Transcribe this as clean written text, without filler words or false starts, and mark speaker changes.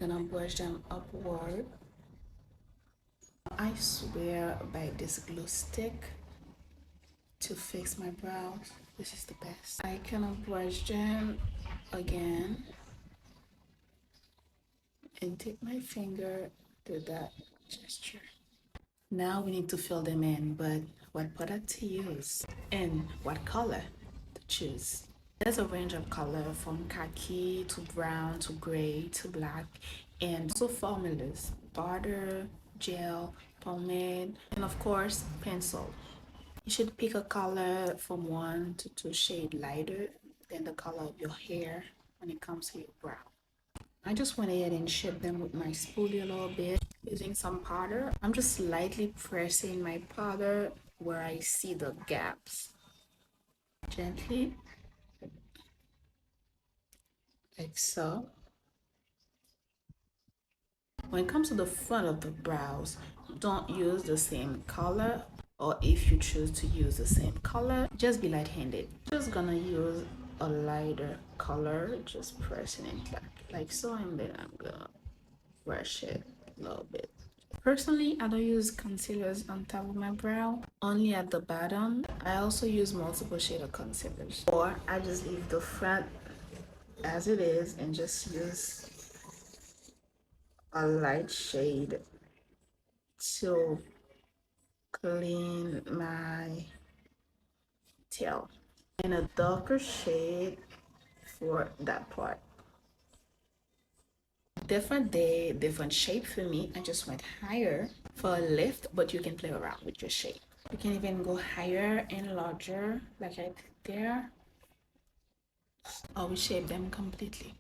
Speaker 1: gonna brush them upward. I swear by this glue stick to fix my brows, this is the best. I cannot brush them again and take my finger to that gesture. Now we need to fill them in, but what product to use and what color to choose. There's a range of color from khaki to brown to gray to black, and also formulas, powder, gel, pomade, and of course pencil. You should pick a color from 1 to 2 shades lighter than the color of your hair when it comes to your brow. I just went ahead and shaped them with my spoolie a little bit using some powder. I'm just lightly pressing my powder where I see the gaps. Gently, like so. When it comes to the front of the brows, don't use the same color, or if you choose to use the same color, just be light-handed. Just gonna use a lighter color, just pressing it like so, and then I'm gonna brush it a little bit. Personally, I don't use concealers on top of my brow, only at the bottom. I also use multiple shade of concealers, or I just leave the front as it is and just use a light shade to clean my tail and a darker shade for that part. Different day, different shape for me. I just went higher for a lift, but you can play around with your shape. You can even go higher and larger like I did there, or we shape them completely.